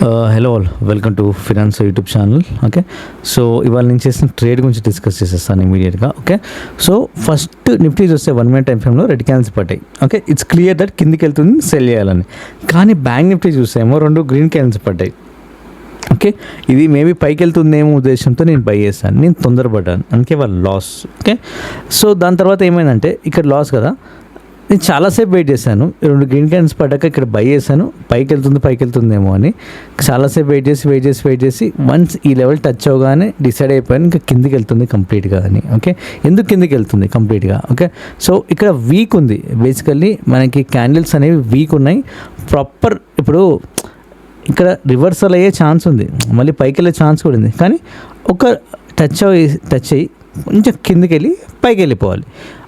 Hello all, welcome to finance YouTube channel. Okay, so ఇవాళ నేను చేసిన ట్రేడ్ గురించి డిస్కస్ చేసేస్తాను ఇమీడియట్గా. ఓకే, సో ఫస్ట్ నిఫ్టీ చూస్తే 1 minute టైం ఫ్రేమ్లో రెడ్ క్యాండిల్స్ పట్టాయి. ఓకే, ఇట్స్ క్లియర్ దట్ కిందికి వెళ్తుంది, సెల్ చేయాలని. కానీ బ్యాంక్ నిఫ్టీ చూసేమో 2 గ్రీన్ క్యాండిల్స్ పడ్డాయి. ఓకే, ఇది మేబీ పైకి వెళ్తుందేమో ఉద్దేశంతో నేను బై చేశాను. నేను తొందరపడ్డాను, అందుకే వాళ్ళు లాస్. ఓకే, సో దాని తర్వాత ఏమైందంటే ఇక్కడ లాస్ కదా, నేను చాలాసేపు వెయిట్ చేశాను. 2 గ్రీన్ క్యాండిల్స్ పడ్డాక ఇక్కడ బై చేశాను, పైకి వెళ్తుందేమో అని. చాలాసేపు వెయిట్ చేసి వన్స్ ఈ లెవెల్ టచ్ అవగానే డిసైడ్ అయిపోయాను ఇంకా కిందికి వెళ్తుంది కంప్లీట్గా అని. ఓకే, ఎందుకు కిందికి వెళ్తుంది కంప్లీట్గా? ఓకే, సో ఇక్కడ వీక్ ఉంది. బేసికల్లీ మనకి క్యాండిల్స్ అనేవి వీక్ ఉన్నాయి. ప్రాపర్ ఇప్పుడు ఇక్కడ రివర్సల్ అయ్యే ఛాన్స్ ఉంది, మళ్ళీ పైకి వెళ్ళే ఛాన్స్ కూడా ఉంది. కానీ ఒక టచ్ అయ్యి కొంచెం కిందికి వెళ్ళి పైకి వెళ్ళిపోవాలి,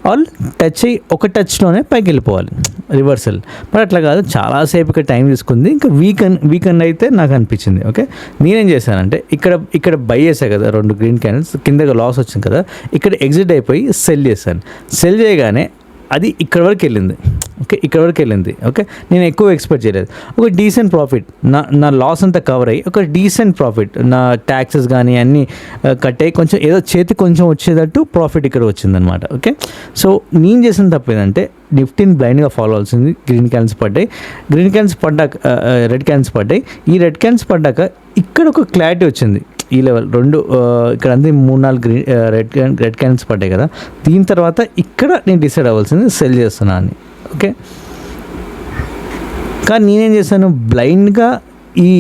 ఆల్ టచ్ అయ్యి ఒక టచ్లోనే పైకి వెళ్ళిపోవాలి రివర్సల్. బట్ అట్లా కాదు, చాలాసేపు ఇక్కడ టైం తీసుకుంది. ఇంకా వీకెండ్ అయితే నాకు అనిపించింది. ఓకే, నేనేం చేశానంటే ఇక్కడ బై చేశాను కదా, 2 గ్రీన్ క్యాండిల్స్ కిందగా లాస్ వచ్చింది కదా, ఇక్కడ ఎగ్జిట్ అయిపోయి సెల్ చేశాను. సెల్ చేయగానే అది ఇక్కడ వరకు వెళ్ళింది. ఓకే, ఇక్కడ వరకు వెళ్ళింది. ఓకే, నేను ఎక్కువ ఎక్స్పెక్ట్ చేయలేదు. ఒక డీసెంట్ ప్రాఫిట్, నా లాస్ అంతా కవర్ అయ్యి ఒక డీసెంట్ ప్రాఫిట్, నా ట్యాక్సెస్ కానీ అన్నీ కట్ అయ్యి కొంచెం ఏదో చేతి కొంచెం వచ్చేటట్టు ప్రాఫిట్ ఇక్కడ వచ్చిందనమాట. ఓకే, సో నేను చేసిన తప్పు ఏంటంటే నిఫ్టీని బ్లైండ్గా ఫాలో అవ్వాల్సింది. గ్రీన్ క్యాండిల్స్ పడ్డాయి, రెడ్ క్యాండిల్స్ పడ్డాయి. ఈ రెడ్ క్యాండిల్స్ పడ్డాక ఇక్కడ ఒక క్లారిటీ వచ్చింది. ఈ లెవెల్ 2 ఇక్కడ అంతే 3-4 గ్రీన్ రెడ్ క్యాండిల్స్ పడ్డాయి కదా, దీని తర్వాత ఇక్కడ నేను డిసైడ్ అవ్వాల్సింది సెల్ చేస్తున్నా అని. ఓకే, కానీ నేనేం చేశాను, బ్లైండ్గా ఈ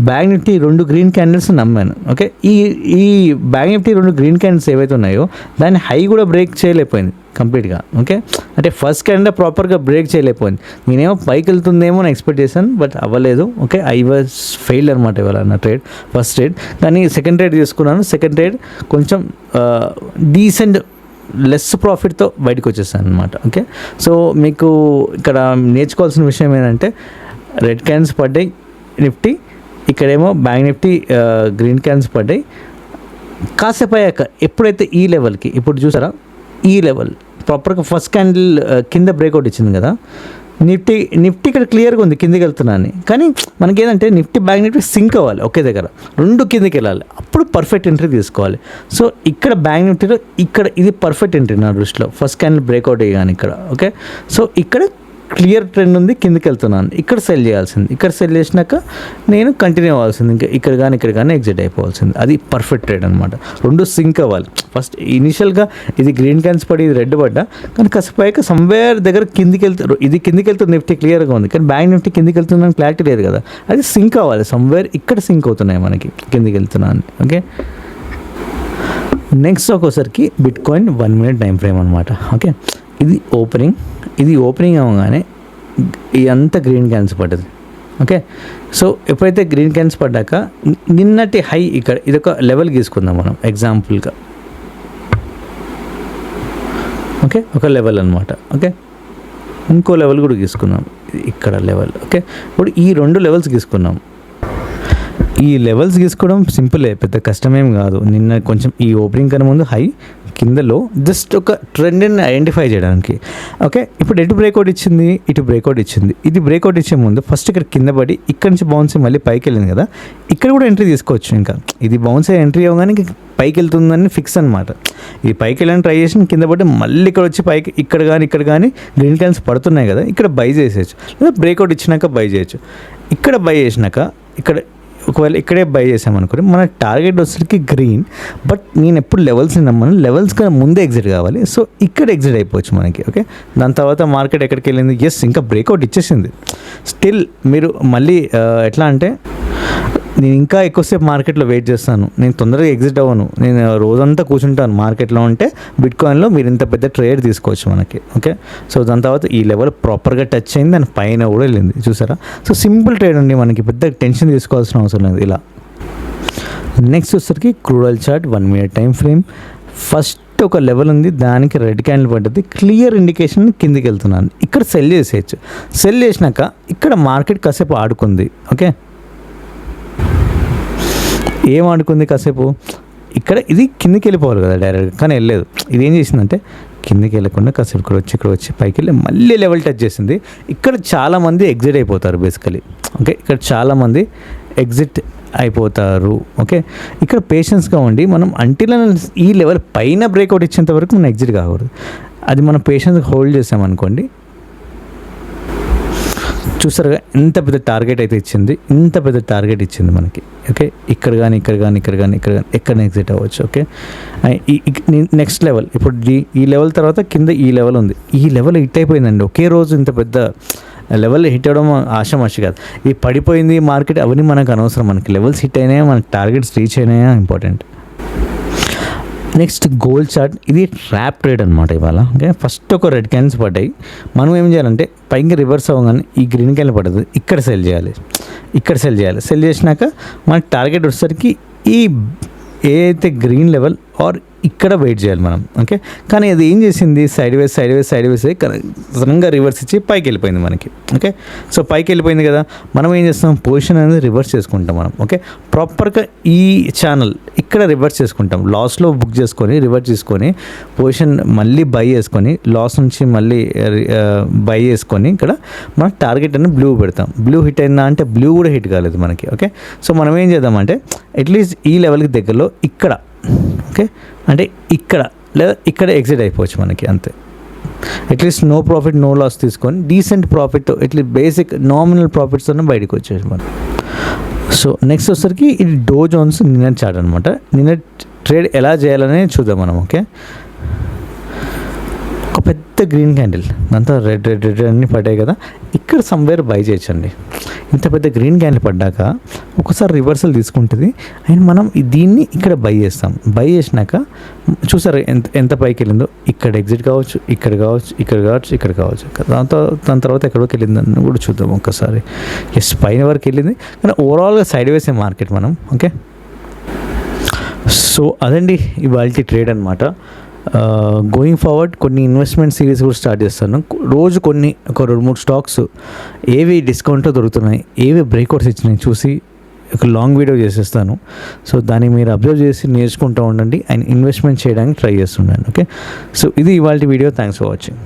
బ్యాంక్ నిఫ్టీ 2 గ్రీన్ క్యాండిల్స్ నమ్మాను. ఓకే, ఈ బ్యాంక్ నిఫ్టీ 2 గ్రీన్ క్యాండిల్స్ ఏవైతే ఉన్నాయో దాన్ని హై కూడా బ్రేక్ చేయలేకపోయింది కంప్లీట్గా. ఓకే, అంటే ఫస్ట్ క్యాండిల్ ప్రాపర్గా బ్రేక్ చేయలేకపోయింది. నేనేమో పైకి వెళ్తుందేమో అని ఎక్స్పెక్ట్ చేశాను, బట్ అవ్వలేదు. ఓకే, ఐ వాజ్ ఫెయిల్డ్ అనమాట ఇవాళ నా ట్రేడ్, ఫస్ట్ ట్రేడ్. కానీ సెకండ్ ట్రేడ్ తీసుకున్నాను. సెకండ్ ట్రేడ్ కొంచెం డీసెంట్ లెస్ ప్రాఫిట్తో బయటకు వచ్చేసాను అనమాట. ఓకే, సో మీకు ఇక్కడ నేర్చుకోవాల్సిన విషయం ఏంటంటే రెడ్ క్యాండిల్స్ పడ్డాయి నిఫ్టీ, ఇక్కడేమో బ్యాంక్ నిఫ్టీ గ్రీన్ క్యాండిల్స్ పడ్డాయి. కాసేపు అయ్యాక ఎప్పుడైతే ఈ లెవెల్కి, ఇప్పుడు చూసారా ఈ లెవెల్ ప్రాపర్గా ఫస్ట్ క్యాండిల్ కింద బ్రేక్అవుట్ ఇచ్చింది కదా, నిఫ్టీ ఇక్కడ క్లియర్గా ఉంది కిందికి వెళ్తున్నాను. కానీ మనకి ఏంటంటే నిఫ్టీ బ్యాంక్ నిఫ్టీ సింక్ అవ్వాలి ఒకే దగ్గర, 2 కిందికి వెళ్ళాలి, అప్పుడు పర్ఫెక్ట్ ఎంట్రీ తీసుకోవాలి. సో ఇక్కడ బ్యాంక్ నిఫ్టీలో ఇక్కడ ఇది పర్ఫెక్ట్ ఎంట్రీ నా దృష్టిలో, ఫస్ట్ క్యాండిల్ బ్రేక్అవుట్ అయ్యాను ఇక్కడ. ఓకే, సో ఇక్కడ క్లియర్ ట్రెండ్ ఉంది, కిందికి వెళ్తున్నాను, ఇక్కడ సెల్ చేయాల్సింది. ఇక్కడ సెల్ చేసినాక నేను కంటిన్యూ అవ్వాల్సింది, ఇంకా ఇక్కడ కానీ ఎగ్జిట్ అయిపోవాల్సింది. అది పర్ఫెక్ట్ ట్రేడ్ అనమాట. 2 సింక్ అవ్వాలి. ఫస్ట్ ఇనిషియల్గా ఇది గ్రీన్ క్యాండిల్స్ పడి ఇది రెడ్ పడ్డా, కానీ కాసేపు సమ్వేర్ దగ్గర ఇది కిందికి వెళ్తుంది, నిఫ్టీ క్లియర్గా ఉంది. కానీ బ్యాంక్ నిఫ్టీ కిందికి వెళ్తుందని క్లారిటీ లేదు కదా, అది సింక్ అవ్వాలి. సమ్వేర్ ఇక్కడ సింక్ అవుతున్నాయి మనకి కిందికి వెళ్తున్నాను. ఓకే, నెక్స్ట్ ఒకసారికి bitcoin 1 minute time frame అనమాట. ఓకే, ఇది ఓపెనింగ్ అవ్వగానే ఇదంతా గ్రీన్ క్యాండిల్స్ పడ్డది. ఓకే, సో ఎప్పుడైతే గ్రీన్ క్యాండిల్స్ పడ్డాక నిన్నటి హై ఇక్కడ ఇదొక లెవెల్ గీసుకుందాం మనం ఎగ్జాంపుల్గా. ఓకే, ఒక లెవెల్ అనమాట. ఓకే, ఇంకో లెవెల్ కూడా గీసుకుందాం, ఇక్కడ లెవెల్. ఓకే, ఇప్పుడు ఈ 2 లెవెల్స్ గీసుకున్నాం. ఈ లెవెల్స్ గీసుకోవడం సింపులే, పెద్ద కష్టమేం కాదు. నిన్న కొంచెం ఈ ఓపెనింగ్ కన్నా ముందు హై కిందలో జస్ట్ ఒక ట్రెండ్ని ఐడెంటిఫై చేయడానికి. ఓకే, ఇప్పుడు ఇటు బ్రేక్అవుట్ ఇచ్చింది, ఇది బ్రేక్అవుట్ ఇచ్చే ముందు ఫస్ట్ ఇక్కడ కింద పడి ఇక్కడ నుంచి బౌన్స్ కానీ పైకి వెళ్ళింది కదా, ఇక్కడ కూడా ఎంట్రీ తీసుకోవచ్చు. ఇంకా ఇది బౌన్స్ అయ్యి ఎంట్రీ అవ్వగానే పైకి వెళ్తుందని ఫిక్స్ అనమాట. ఇది పైకి వెళ్ళని ట్రై చేసి కింద పడి మళ్ళీ ఇక్కడ వచ్చి పైకి ఇక్కడ కానీ గ్రీన్ క్యాండిల్స్ పడుతున్నాయి కదా, ఇక్కడ బై చేసేయచ్చు, లేదా బ్రేక్అవుట్ ఇచ్చినాక బై చేయొచ్చు. ఇక్కడ బై చేసినాక ఒకవేళ ఇక్కడే బై చేసామనుకోండి మన టార్గెట్ వచ్చేసరికి గ్రీన్. బట్ నేను ఎప్పుడు లెవెల్స్ని నమ్మను, లెవెల్స్ కన్నా ముందే ఎగ్జిట్ కావాలి. సో ఇక్కడ ఎగ్జిట్ అయిపోవచ్చు మనకి. ఓకే, దాని తర్వాత మార్కెట్ ఎక్కడికి వెళ్ళింది, ఇంకా బ్రేక్అవుట్ ఇచ్చేసింది. స్టిల్ మీరు మళ్ళీ ఎట్లా అంటే నేను ఇంకా ఎక్కువసేపు మార్కెట్లో వెయిట్ చేస్తాను, నేను తొందరగా ఎగ్జిట్ అవ్వను, నేను రోజంతా కూర్చుంటాను మార్కెట్లో ఉంటే బిట్ కాయిన్లో మీరు ఇంత పెద్ద ట్రేడ్ తీసుకోవచ్చు మనకి. ఓకే, సో దాని తర్వాత ఈ లెవెల్ ప్రాపర్గా టచ్ అయింది, దాని పైన కూడా వెళ్ళింది చూసారా. సో సింపుల్ ట్రేడ్ అండి, మనకి పెద్ద టెన్షన్ తీసుకోవాల్సిన అవసరం లేదు ఇలా. నెక్స్ట్ వచ్చేసరికి crude oil chart 1 minute time frame. First ఒక లెవెల్ ఉంది, దానికి రెడ్ క్యాండిల్ పడ్డది, క్లియర్ ఇండికేషన్ కిందికి వెళ్తున్నాను. ఇక్కడ సెల్ చేసేయచ్చు. సెల్ చేసినాక ఇక్కడ మార్కెట్ కాసేపు ఆడుకుంది. ఓకే, ఏం ఆడుకుంది కాసేపు, ఇక్కడ ఇది కిందికి వెళ్ళిపోవాలి కదా డైరెక్ట్గా, కానీ వెళ్ళలేదు. ఇది ఏం చేసిందంటే కిందకి వెళ్ళకుండా కాసేపు ఇక్కడ వచ్చి పైకి వెళ్ళి మళ్ళీ లెవెల్ టచ్ చేసింది. ఇక్కడ చాలామంది ఎగ్జిట్ అయిపోతారు బేసికలీ. ఓకే, ఇక్కడ చాలామంది ఎగ్జిట్ అయిపోతారు. ఓకే, ఇక్కడ పేషెన్స్గా ఉండి మనం అంటిల్ ఈ లెవెల్ పైన బ్రేక్అవుట్ ఇచ్చేంత వరకు మనం ఎగ్జిట్ కాకూడదు. అది మనం పేషెన్స్ హోల్డ్ చేసామనుకోండి, చూసారుగా ఎంత పెద్ద టార్గెట్ అయితే ఇచ్చింది, ఇంత పెద్ద టార్గెట్ ఇచ్చింది మనకి. ఓకే, ఇక్కడ కానీ ఎక్కడ ఎగ్జిట్ అవ్వచ్చు. ఓకే, నెక్స్ట్ లెవెల్ ఇప్పుడు ఈ లెవెల్ తర్వాత కింద ఈ లెవెల్ ఉంది. ఈ లెవెల్ హిట్ అయిపోయిందండి. ఒకే రోజు ఇంత పెద్ద లెవెల్ హిట్ అవ్వడం ఆషామాషి కాదు. ఇది పడిపోయింది మార్కెట్, అవన్నీ మనకు అనవసరం. మనకి లెవెల్స్ హిట్ అయినాయా, మన టార్గెట్స్ రీచ్ అయినాయా ఇంపార్టెంట్. నెక్స్ట్ గోల్డ్ చార్ట్, ఇది ట్రాప్ ట్రేడ్ అనమాట ఇవాళ. ఓకే, ఫస్ట్ ఒక రెడ్ క్యాండిల్స్ పడ్డాయి. మనం ఏం చేయాలంటే పైకి రివర్స్ అవ్వగానే ఈ గ్రీన్ క్యాండిల్ పడుతుంది, ఇక్కడ సెల్ చేయాలి. సెల్ చేసినాక మన టార్గెట్ వచ్చేసరికి ఈ ఏదైతే గ్రీన్ లెవెల్ ఆర్ ఇక్కడ వెయిట్ చేయాలి మనం. ఓకే, కానీ అది ఏం చేసింది, సైడ్ వేస్ సడన్గా రివర్స్ ఇచ్చి పైకి వెళ్ళిపోయింది మనకి. ఓకే, సో పైకి వెళ్ళిపోయింది కదా, మనం ఏం చేస్తాం, పొజిషన్ అనేది రివర్స్ చేసుకుంటాం మనం. ఓకే, ప్రాపర్గా ఈ ఛానల్ ఇక్కడ రివర్స్ చేసుకుంటాం, లాస్లో బుక్ చేసుకొని రివర్స్ చేసుకొని పొజిషన్ మళ్ళీ బై చేసుకొని లాస్ నుంచి మళ్ళీ బై చేసుకొని ఇక్కడ మన టార్గెట్ అని బ్లూ పెడతాం. బ్లూ హిట్ అయిందా అంటే బ్లూ కూడా హిట్ కాలేదు మనకి. ఓకే, సో మనం ఏం చేద్దామంటే అట్లీస్ట్ ఈ లెవెల్కి దగ్గరలో ఇక్కడ, ఓకే అంటే ఇక్కడ లేదా ఇక్కడ ఎగ్జిట్ అయిపోవచ్చు మనకి, అంతే. At least no profit no loss తీసుకొని decent profit, at least basic nominal profits అన్న బయటకు వచ్చేసి మనం. సో నెక్స్ట్ వచ్చేసరికి ఇది డో జోన్స్ నిన్న చార్ట్ అనమాట. నిన్న ట్రేడ్ ఎలా చేయాలనే చూద్దాం మనం. ఓకే, ఒక పెద్ద గ్రీన్ క్యాండిల్ అంతా రెడ్ అన్నీ పడ్డాయి కదా, ఇక్కడ సమ్వేర్ బై చేయొచ్చండి. ఇంత పెద్ద గ్రీన్ క్యాండిల్ పడ్డాక ఒకసారి రివర్సల్ తీసుకుంటుంది అండ్ మనం దీన్ని ఇక్కడ బై చేస్తాం. బై చేసినాక చూసారు ఎంత పైకి వెళ్ళిందో, ఇక్కడ ఎగ్జిట్ కావచ్చు, ఇక్కడ కావచ్చు. దాని తర్వాత ఎక్కడికి వెళ్ళిందని కూడా చూద్దాం ఒక్కసారి. ఎస్, పైన వరకు వెళ్ళింది కానీ ఓవరాల్గా సైడ్ వేసే మార్కెట్ మనం. ఓకే, సో అదండి ఇవాళ ట్రేడ్ అనమాట. గోయింగ్ ఫార్వర్డ్ కొన్ని ఇన్వెస్ట్మెంట్ సిరీస్ కూడా స్టార్ట్ చేస్తాను. రోజు ఒక 2-3 స్టాక్స్ ఏవి డిస్కౌంట్లో దొరుకుతున్నాయి, ఏవి బ్రేక్అవుట్స్ ఇచ్చినాయి చూసి ఒక లాంగ్ వీడియో చేసేస్తాను. సో దాన్ని మీరు అబ్జర్వ్ చేసి నేర్చుకుంటూ ఉండండి అండ్ ఇన్వెస్ట్మెంట్ చేయడానికి ట్రై చేస్తుండండి. ఓకే, సో ఇది ఇవాళ వీడియో. Thanks for watching.